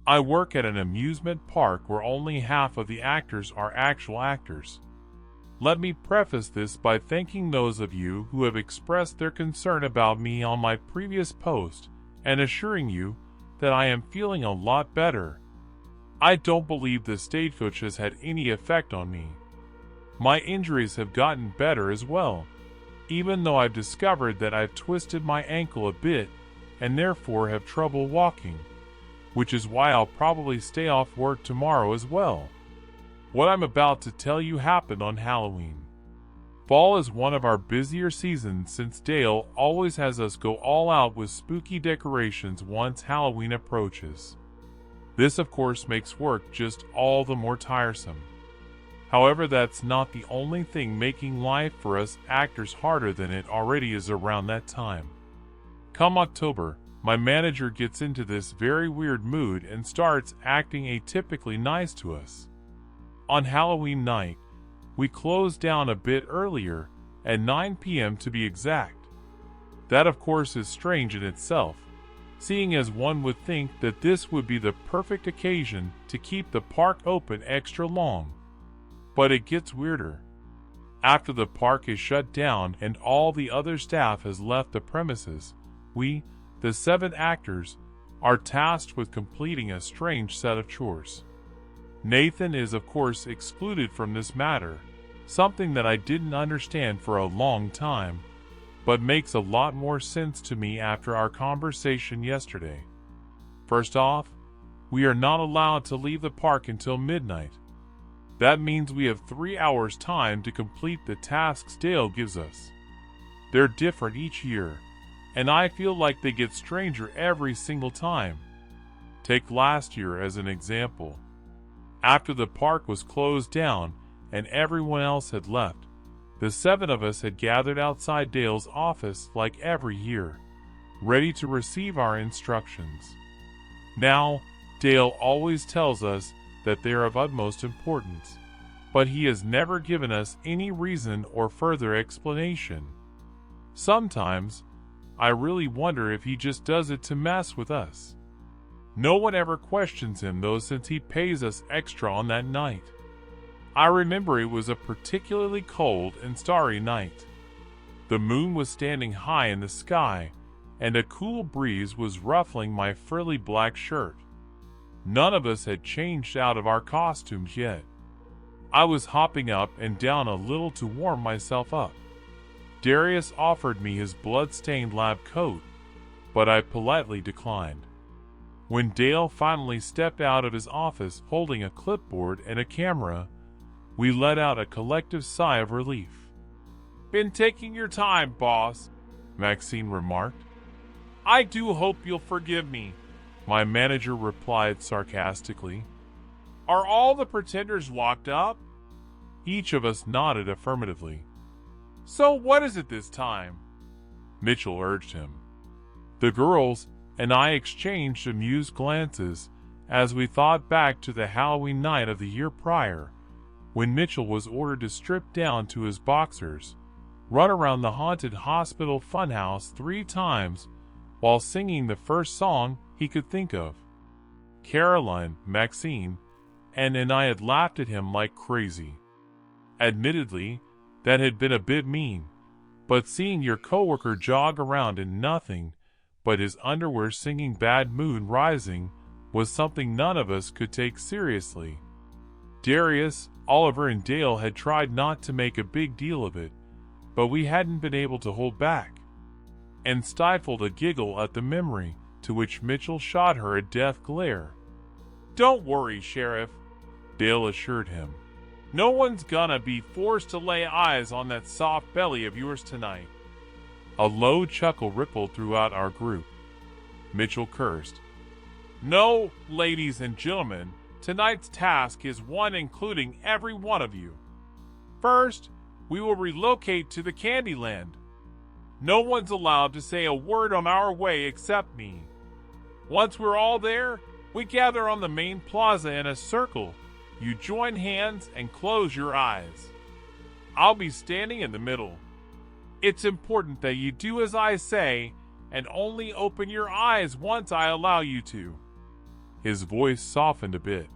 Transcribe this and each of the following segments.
I work at an amusement park where only half of the actors are actual actors. Let me preface this by thanking those of you who have expressed their concern about me on my previous post and assuring you that I am feeling a lot better. I don't believe the stagecoach has had any effect on me. My injuries have gotten better as well, even though I've discovered that I've twisted my ankle a bit and therefore have trouble walking, which is why I'll probably stay off work tomorrow as well. What I'm about to tell you happened on Halloween. Fall is one of our busier seasons since Dale always has us go all out with spooky decorations once Halloween approaches. This of course makes work just all the more tiresome. However, that's not the only thing making life for us actors harder than it already is around that time. Come October, my manager gets into this very weird mood and starts acting atypically nice to us. On Halloween night, we close down a bit earlier, at 9 p.m. to be exact. That of course is strange in itself, seeing as one would think that this would be the perfect occasion to keep the park open extra long. But it gets weirder. After the park is shut down and all the other staff has left the premises, we, the 7 actors, are tasked with completing a strange set of chores. Nathan is of course excluded from this matter, something that I didn't understand for a long time, but makes a lot more sense to me after our conversation yesterday. First off, we are not allowed to leave the park until midnight. That means we have 3 hours time to complete the tasks Dale gives us. They're different each year, and I feel like they get stranger every single time. Take last year as an example. After the park was closed down and everyone else had left, the 7 of us had gathered outside Dale's office like every year, ready to receive our instructions. Now, Dale always tells us that they are of utmost importance, but he has never given us any reason or further explanation. Sometimes, I really wonder if he just does it to mess with us. No one ever questions him though, since he pays us extra on that night. I remember it was a particularly cold and starry night. The moon was standing high in the sky, and a cool breeze was ruffling my frilly black shirt. None of us had changed out of our costumes yet. I was hopping up and down a little to warm myself up. Darius offered me his blood-stained lab coat, but I politely declined. When Dale finally stepped out of his office holding a clipboard and a camera, we let out a collective sigh of relief. "Been taking your time, boss," Maxine remarked. "I do hope you'll forgive me," my manager replied sarcastically. "Are all the pretenders locked up?" Each of us nodded affirmatively. "So what is it this time?" Mitchell urged him. The girls and I exchanged amused glances as we thought back to the Halloween night of the year prior, when Mitchell was ordered to strip down to his boxers, run around the haunted hospital funhouse 3 times while singing the first song he could think of. Caroline, Maxine, and I had laughed at him like crazy. Admittedly, that had been a bit mean, but seeing your coworker jog around in nothing but his underwear singing Bad Moon Rising was something none of us could take seriously. Darius, Oliver, and Dale had tried not to make a big deal of it, but we hadn't been able to hold back, and stifled a giggle at the memory, to which Mitchell shot her a death glare. "Don't worry, Sheriff," Dale assured him. "No one's gonna be forced to lay eyes on that soft belly of yours tonight." A low chuckle rippled throughout our group. Mitchell cursed. "No, ladies and gentlemen, tonight's task is one including every one of you. First, we will relocate to the Candyland. No one's allowed to say a word on our way except me. Once we're all there, we gather on the main plaza in a circle. You join hands and close your eyes. I'll be standing in the middle. It's important that you do as I say and only open your eyes once I allow you to. His voice softened a bit.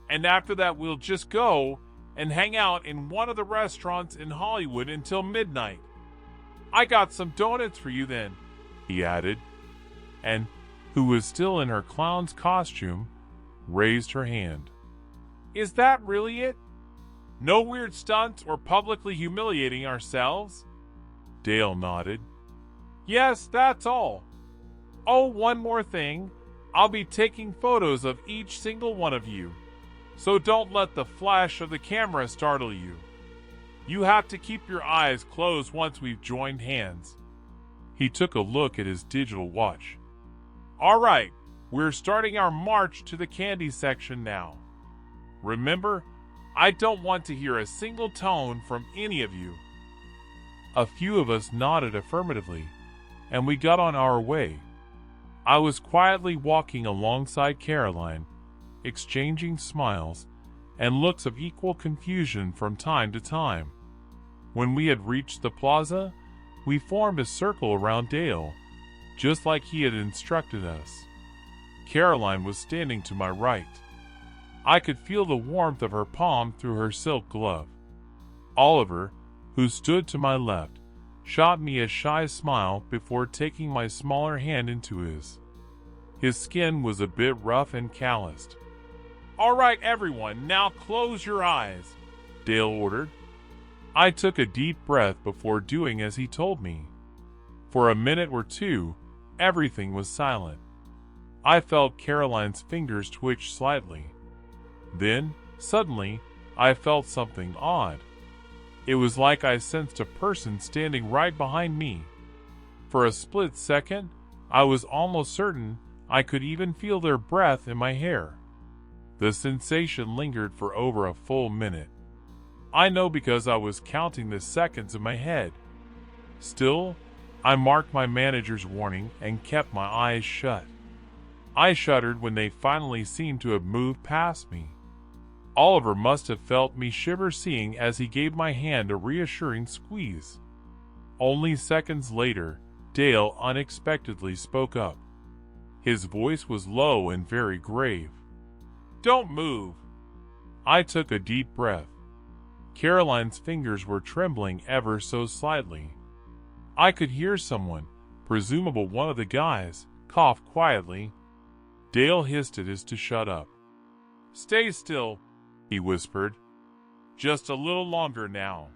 "And after that we'll just go and hang out in one of the restaurants in Hollywood until midnight. I got some donuts for you then," he added, and, who was still in her clown's costume, raised her hand. "Is that really it? No weird stunts or publicly humiliating ourselves?" Dale nodded. "Yes, that's all. Oh, one more thing. I'll be taking photos of each single one of you, so don't let the flash of the camera startle you. You have to keep your eyes closed once we've joined hands." He took a look at his digital watch. "All right, we're starting our march to the candy section now. Remember, I don't want to hear a single tone from any of you." A few of us nodded affirmatively, and we got on our way. I was quietly walking alongside Caroline, exchanging smiles and looks of equal confusion from time to time. When we had reached the plaza, we formed a circle around Dale, just like he had instructed us. Caroline was standing to my right. I could feel the warmth of her palm through her silk glove. Oliver, who stood to my left, shot me a shy smile before taking my smaller hand into his. His skin was a bit rough and calloused. "All right, everyone, now close your eyes," Dale ordered. I took a deep breath before doing as he told me. For a minute or two, everything was silent. I felt Caroline's fingers twitch slightly. Then, suddenly, I felt something odd. It was like I sensed a person standing right behind me. For a split second, I was almost certain I could even feel their breath in my hair. The sensation lingered for over a full minute. I know because I was counting the seconds in my head. Still, I marked my manager's warning and kept my eyes shut. I shuddered when they finally seemed to have moved past me. Oliver must have felt me shiver seeing as he gave my hand a reassuring squeeze. Only seconds later, Dale unexpectedly spoke up. His voice was low and very grave. "Don't move." I took a deep breath. Caroline's fingers were trembling ever so slightly. I could hear someone, presumably one of the guys, cough quietly. Dale hissed at us to shut up. "Stay still," he whispered. "Just a little longer now."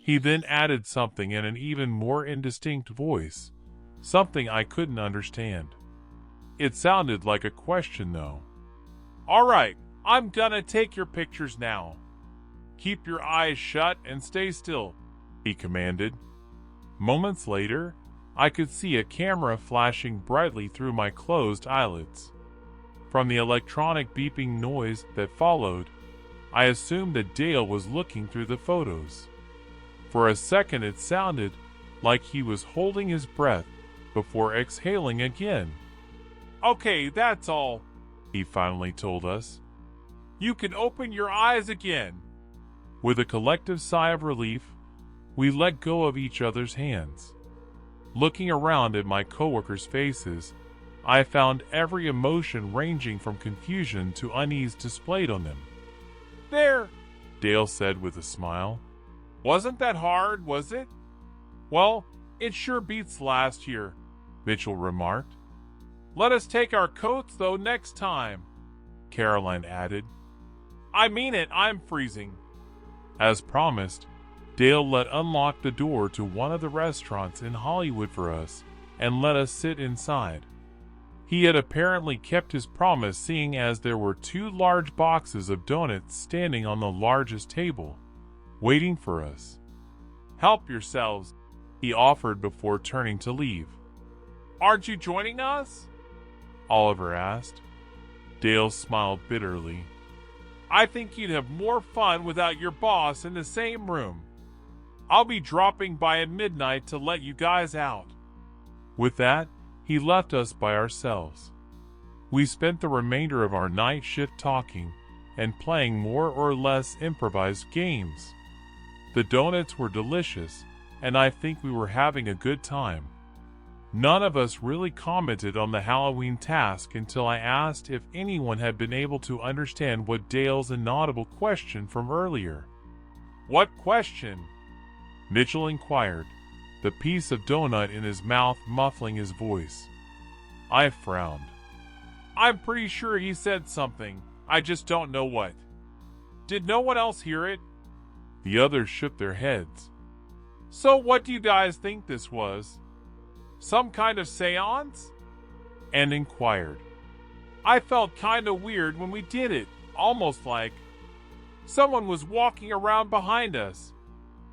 He then added something in an even more indistinct voice, something I couldn't understand. It sounded like a question, though. "All right, I'm gonna take your pictures now. Keep your eyes shut and stay still," he commanded. Moments later, I could see a camera flashing brightly through my closed eyelids. From the electronic beeping noise that followed, I assumed that Dale was looking through the photos. For a second it sounded like he was holding his breath before exhaling again. "Okay, that's all," he finally told us. "You can open your eyes again." With a collective sigh of relief, we let go of each other's hands. Looking around at my coworkers' faces, I found every emotion ranging from confusion to unease displayed on them. "There," Dale said with a smile. "Wasn't that hard, was it?" "Well, it sure beats last year," Mitchell remarked. "Let us take our coats, though, next time," Caroline added. "I mean it, I'm freezing." As promised, Dale let unlock the door to one of the restaurants in Hollywood for us and let us sit inside. He had apparently kept his promise, seeing as there were 2 large boxes of donuts standing on the largest table, waiting for us. "Help yourselves," he offered before turning to leave. "Aren't you joining us?" Oliver asked. Dale smiled bitterly. "I think you'd have more fun without your boss in the same room. I'll be dropping by at midnight to let you guys out." With that, he left us by ourselves. We spent the remainder of our night shift talking and playing more or less improvised games. The donuts were delicious, and I think we were having a good time. None of us really commented on the Halloween task until I asked if anyone had been able to understand what Dale's inaudible question from earlier. "What question?" Mitchell inquired, the piece of donut in his mouth muffling his voice. I frowned. "I'm pretty sure he said something. I just don't know what." "Did no one else hear it?" The others shook their heads. "So what do you guys think this was? Some kind of seance?" And inquired. "I felt kinda weird when we did it, almost like someone was walking around behind us."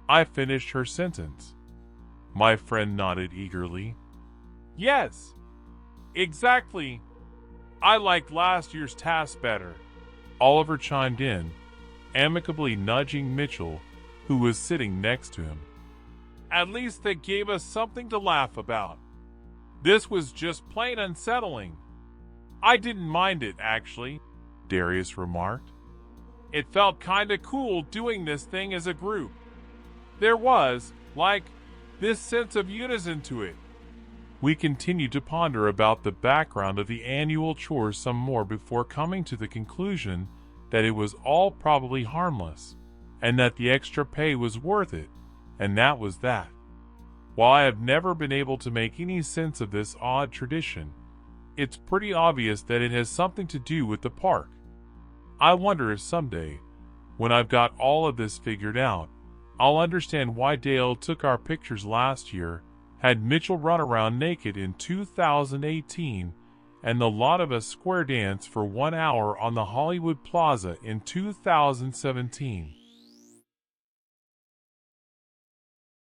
I finished her sentence. My friend nodded eagerly. "Yes, exactly. I liked last year's task better." Oliver chimed in, amicably nudging Mitchell, who was sitting next to him. "At least they gave us something to laugh about. This was just plain unsettling." "I didn't mind it, actually," Darius remarked. "It felt kinda cool doing this thing as a group. There was, like, this sense of unison to it." We continued to ponder about the background of the annual chores some more before coming to the conclusion that it was all probably harmless, and that the extra pay was worth it, and that was that. While I have never been able to make any sense of this odd tradition, it's pretty obvious that it has something to do with the park. I wonder if someday, when I've got all of this figured out, I'll understand why Dale took our pictures last year, had Mitchell run around naked in 2018, and the lot of us square dance for 1 hour on the Hollywood Plaza in 2017.